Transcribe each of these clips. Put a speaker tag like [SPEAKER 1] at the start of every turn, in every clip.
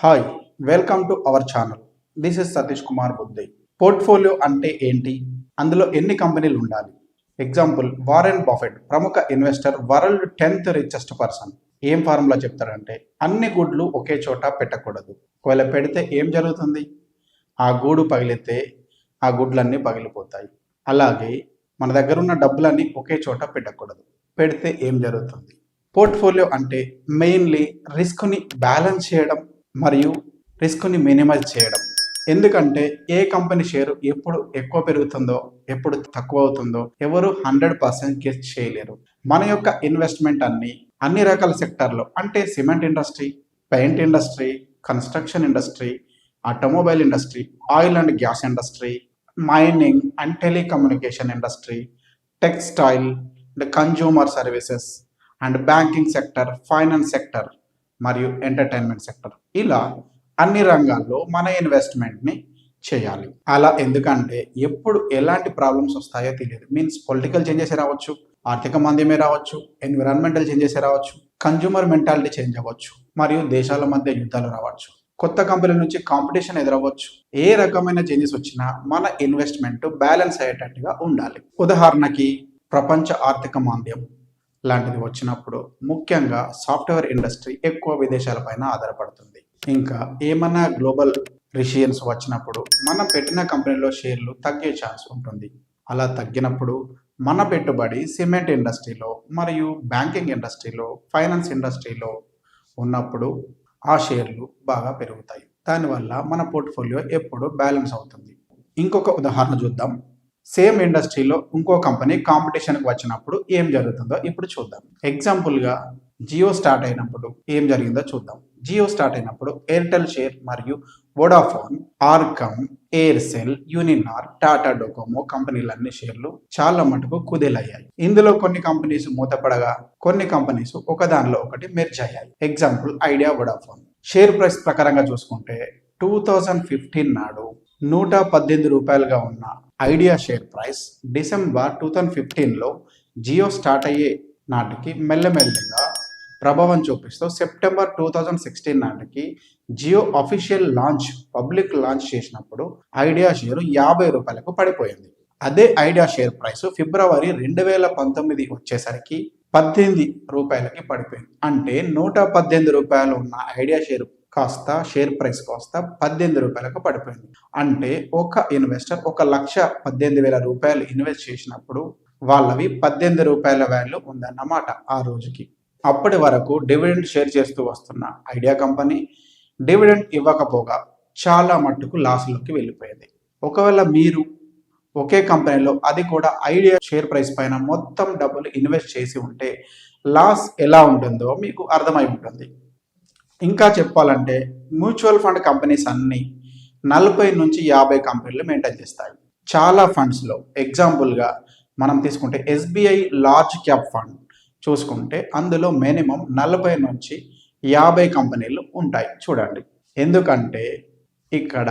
[SPEAKER 1] Hi, welcome to our channel. This is Satish Kumar బుద్ధి. Portfolio అంటే ఏంటి? అందులో ఎన్ని కంపెనీలు ఉండాలి? ఎగ్జాంపుల్, వారెన్ బఫెట్ ప్రముఖ investor, world 10th richest person. ఏం ఫార్ములా చెప్తారంటే అన్ని గుడ్లు ఒకే చోట పెట్టకూడదు. ఒకవేళ పెడితే ఏం జరుగుతుంది? ఆ గూడు పగిలితే ఆ గుడ్లన్నీ పగిలిపోతాయి. అలాగే మన దగ్గర ఉన్న డబ్బులన్నీ ఒకే చోట పెట్టకూడదు. పెడితే ఏం జరుగుతుంది? పోర్ట్ఫోలియో అంటే మెయిన్లీ రిస్క్ని బ్యాలెన్స్ చేయడం మరియు రిస్క్ని మినిమైజ్ చేయడం. ఎందుకంటే ఏ కంపెనీ షేరు ఎప్పుడు ఎక్కువ పెరుగుతుందో ఎప్పుడు తక్కువ అవుతుందో ఎవరు 100% గెస్ చేయలేరు. మన యొక్క ఇన్వెస్ట్మెంట్ అన్ని రకాల సెక్టార్లో, అంటే cement industry, paint industry, construction industry, automobile industry, oil and gas industry, mining and telecommunication industry, textile and consumer services and banking sector, finance sector మరియు ఎంటర్టైన్మెంట్ సెక్టర్, ఇలా అన్ని రంగాల్లో మన ఇన్వెస్ట్మెంట్ని చేయాలి. అలా ఎందుకంటే ఎప్పుడు ఎలాంటి ప్రాబ్లమ్స్ వస్తాయో తెలియదు. మీన్స్ పొలిటికల్ చేంజెస్ రావచ్చు, ఆర్థిక మాంద్యమే రావచ్చు, ఎన్విరాన్మెంటల్ చేంజెస్ రావచ్చు, కన్జ్యూమర్ మెంటాలిటీ చేంజ్ అవ్వచ్చు, మరియు దేశాల మధ్య యుద్ధాలు రావచ్చు, కొత్త కంపెనీల నుంచి కాంపిటీషన్ ఎదురవ్వచ్చు. ఏ రకమైన చేంజెస్ వచ్చినా మన ఇన్వెస్ట్మెంట్ బ్యాలెన్స్ అయ్యేటట్టుగా ఉండాలి. ఉదాహరణకి ప్రపంచ ఆర్థిక మాంద్యం లాంటిది వచ్చినప్పుడు ముఖ్యంగా సాఫ్ట్వేర్ ఇండస్ట్రీ ఎక్కువ విదేశాలపైన ఆధారపడుతుంది. ఇంకా ఏమన్నా గ్లోబల్ రిషియన్స్ వచ్చినప్పుడు మనం పెట్టిన కంపెనీలో షేర్లు తగ్గే ఛాన్స్ ఉంటుంది. అలా తగ్గినప్పుడు మన పెట్టుబడి సిమెంట్ ఇండస్ట్రీలో మరియు బ్యాంకింగ్ ఇండస్ట్రీలో, ఫైనాన్స్ ఇండస్ట్రీలో ఉన్నప్పుడు ఆ షేర్లు బాగా పెరుగుతాయి. దానివల్ల మన పోర్ట్ఫోలియో ఎప్పుడు బ్యాలెన్స్ అవుతుంది. ఇంకొక ఉదాహరణ చూద్దాం. సేమ్ ఇండస్ట్రీలో ఇంకో కంపెనీ కాంపిటీషన్కి వచ్చినప్పుడు ఏం జరుగుతుందో ఇప్పుడు చూద్దాం. ఎగ్జాంపుల్గా జియో స్టార్ట్ అయినప్పుడు ఏం జరిగిందో చూద్దాం. జియో స్టార్ట్ అయినప్పుడు ఎయిర్టెల్ షేర్ మరియు Vodafone, RCom, Aircel, Uninor, Tata DoCoMo కంపెనీలన్నీ షేర్లు చాలా మటుకు కుదేలయ్యాయి. ఇందులో కొన్ని కంపెనీస్ మూతపడగా కొన్ని కంపెనీస్ ఒకదానిలో ఒకటి మెర్జ్ అయ్యాయి. Example Idea, Vodafone. Share price ప్రకారంగా చూసుకుంటే 2015 నాడు 118 రూపాయలుగా ఉన్న ఐడియా షేర్ ప్రైస్ డిసెంబర్ 2015లో జియో స్టార్ట్ అయ్యే నాటికి మెల్లమెల్లగా ప్రభావం చూపిస్తూ సెప్టెంబర్ 2016 నాటికి Jio official launch, public launch చేసినప్పుడు ఐడియా షేరు 50 రూపాయలకు పడిపోయింది. అదే ఐడియా షేర్ ప్రైస్ ఫిబ్రవరి 2019 వచ్చేసరికి 18 రూపాయలకి పడిపోయింది. అంటే 118 రూపాయలు ఉన్న ఐడియా షేర్ ప్రైస్ కాస్త 18 రూపాయలకు పడిపోయింది. అంటే ఒక ఇన్వెస్టర్ 1,18,000 రూపాయలు ఇన్వెస్ట్ చేసినప్పుడు వాళ్ళవి 18 రూపాయల వాల్యూ ఉందన్నమాట ఆ రోజుకి. అప్పటి వరకు డివిడెండ్ షేర్ చేస్తూ వస్తున్న ఐడియా కంపెనీ డివిడెండ్ ఇవ్వకపోగా చాలా మట్టుకు లాస్లోకి వెళ్ళిపోయింది. ఒకవేళ మీరు ఒకే కంపెనీలో, అది కూడా ఐడియా షేర్ ప్రైస్ పైన మొత్తం డబ్బులు ఇన్వెస్ట్ చేసి ఉంటే లాస్ ఎలా ఉంటుందో మీకు అర్థమై ఉంటుంది. ఇంకా చెప్పాలంటే మ్యూచువల్ ఫండ్ కంపెనీస్ అన్నీ 40 నుంచి 50 కంపెనీలు మెయింటైన్ చేస్తాయి. చాలా ఫండ్స్లో ఎగ్జాంపుల్గా మనం తీసుకుంటే ఎస్బీఐ లార్జ్ క్యాప్ ఫండ్ చూసుకుంటే అందులో మినిమం 40 నుంచి 50 కంపెనీలు ఉంటాయి. చూడండి, ఎందుకంటే ఇక్కడ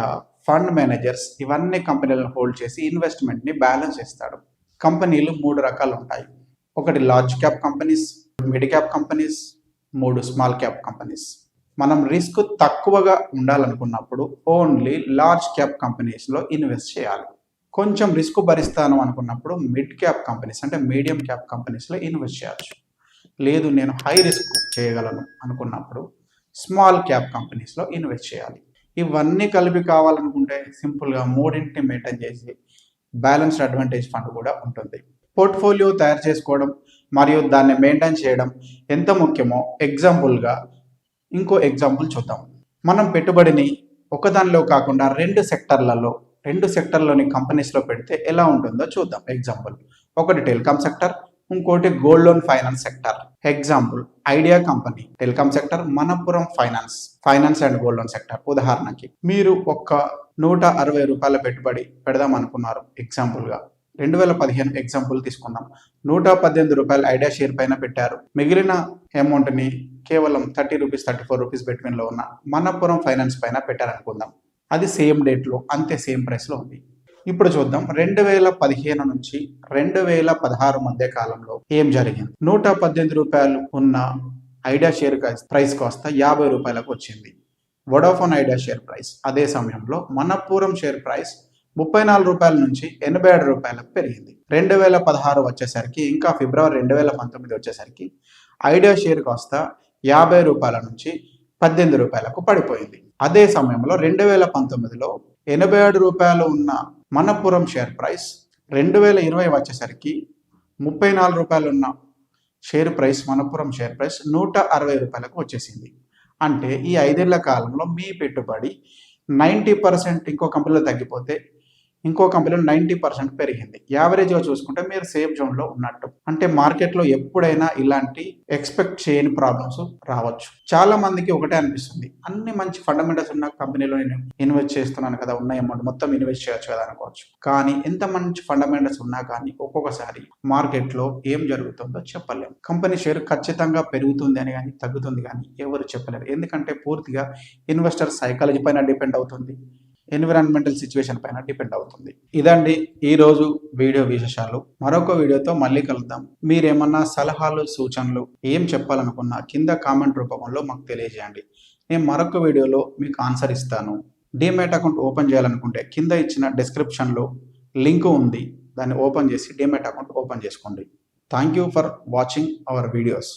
[SPEAKER 1] ఫండ్ మేనేజర్స్ ఇవన్నీ కంపెనీలను హోల్డ్ చేసి ఇన్వెస్ట్మెంట్ని బ్యాలెన్స్ చేస్తాడు. కంపెనీలు 3 రకాలు ఉంటాయి. ఒకటి large cap companies, mid cap companies, 3 small cap companies. మనం రిస్క్ తక్కువగా ఉండాలనుకున్నప్పుడు ఓన్లీ లార్జ్ క్యాప్ కంపెనీస్లో ఇన్వెస్ట్ చేయాలి. కొంచెం రిస్క్ భరిస్తాను అనుకున్నప్పుడు మిడ్ క్యాప్ కంపెనీస్, అంటే మీడియం క్యాప్ కంపెనీస్లో ఇన్వెస్ట్ చేయవచ్చు. లేదు నేను హై రిస్క్ చేయగలను అనుకున్నప్పుడు స్మాల్ క్యాప్ కంపెనీస్లో ఇన్వెస్ట్ చేయాలి. ఇవన్నీ కలిపి కావాలనుకుంటే సింపుల్గా మూడింటిని మెయింటైన్ చేసి బ్యాలెన్స్డ్ అడ్వాంటేజ్ ఫండ్ కూడా ఉంటుంది. పోర్ట్ఫోలియో తయారు చేసుకోవడం మరియు దాన్ని మెయింటైన్ చేయడం ఎంత ముఖ్యమో ఎగ్జాంపుల్గా ఇంకో ఎగ్జాంపుల్ చూద్దాం. మనం పెట్టుబడిని ఒకదానిలో కాకుండా రెండు సెక్టర్లోని కంపెనీస్లో పెడితే ఎలా ఉంటుందో చూద్దాం. ఎగ్జాంపుల్, ఒకటి టెలికామ్ సెక్టర్, ఇంకోటి gold loan finance sector. Example idea company telecom sector, Manappuram finance and gold loan sector. ఉదాహరణకి మీరు 160 రూపాయల పెట్టుబడి పెడదాం అనుకున్నారు. ఎగ్జాంపుల్గా 2015 ఎగ్జాంపుల్ తీసుకుందాం. 118 రూపాయలు ఐడియా షేర్ పైన పెట్టారు. మిగిలిన అమౌంట్ని కేవలం 30 రూపీస్, 34 రూపీస్ బిట్వీన్లో ఉన్న మనపురం ఫైనాన్స్ పైన పెట్టారనుకుందాం. అది సేమ్ డేట్లో అంతే సేమ్ ప్రైస్లో ఉంది. ఇప్పుడు చూద్దాం 2015 నుంచి 2016 మధ్య కాలంలో ఏం జరిగింది. 118 రూపాయలు ఉన్న ఐడియా షేర్ ప్రైస్ కాస్త 50 రూపాయలకు వచ్చింది. వొడాఫోన్ ఐడియా షేర్ ప్రైస్ అదే సమయంలో మనప్పురం షేర్ ప్రైస్ 34 రూపాయల నుంచి 87 రూపాయలకు పెరిగింది. 2016 వచ్చేసరికి ఇంకా ఫిబ్రవరి 2019 వచ్చేసరికి ఐడియా షేర్ కాస్త 50 రూపాయల నుంచి 18 రూపాయలకు పడిపోయింది. అదే సమయంలో 2019లో 87 రూపాయలు ఉన్న మనప్పురం షేర్ ప్రైస్ 2020 వచ్చేసరికి 34 రూపాయలు ఉన్న share price Manappuram share price 160 రూపాయలకు వచ్చేసింది. అంటే ఈ 5 ఏళ్ల కాలంలో మీ పెట్టుబడి 90% ఇంకో కంపెనీలో తగ్గిపోతే ఇంకో కంపెనీలో 90% పెరిగింది. యావరేజ్గా చూసుకుంటే మీరు సేఫ్ జోన్లో ఉన్నట్టు. అంటే మార్కెట్లో ఎప్పుడైనా ఇలాంటి ఎక్స్పెక్ట్ చేయని ప్రాబ్లమ్స్ రావచ్చు. చాలా మందికి ఒకటే అనిపిస్తుంది, అన్ని మంచి ఫండమెంటల్స్ ఉన్న కంపెనీలో నేను ఇన్వెస్ట్ చేస్తున్నాను కదా, ఉన్న అమౌంట్ మొత్తం ఇన్వెస్ట్ చేయొచ్చు కదా అనుకోవచ్చు. కానీ ఎంత మంచి ఫండమెంటల్స్ ఉన్నా కానీ ఒక్కొక్కసారి మార్కెట్లో ఏం జరుగుతుందో చెప్పలేము. కంపెనీ షేర్ ఖచ్చితంగా పెరుగుతుంది అని కానీ తగ్గుతుంది కానీ ఎవరు చెప్పలేరు. ఎందుకంటే పూర్తిగా ఇన్వెస్టర్ సైకాలజీ పైన డిపెండ్ అవుతుంది, ఎన్విరాన్మెంటల్ సిచ్యువేషన్ పైన డిపెండ్ అవుతుంది. ఇదండి ఈరోజు వీడియో విశేషాలు. మరొక వీడియోతో మళ్ళీ కలుద్దాం. మీరేమన్నా సలహాలు సూచనలు ఏం చెప్పాలనుకున్నా కింద కామెంట్ రూపంలో మాకు తెలియజేయండి. నేను మరొక వీడియోలో మీకు ఆన్సర్ ఇస్తాను. డీమ్యాట్ అకౌంట్ ఓపెన్ చేయాలనుకుంటే కింద ఇచ్చిన డిస్క్రిప్షన్లో లింక్ ఉంది, దాన్ని ఓపెన్ చేసి డీమ్యాట్ అకౌంట్ ఓపెన్ చేసుకోండి. Thank you for watching our videos.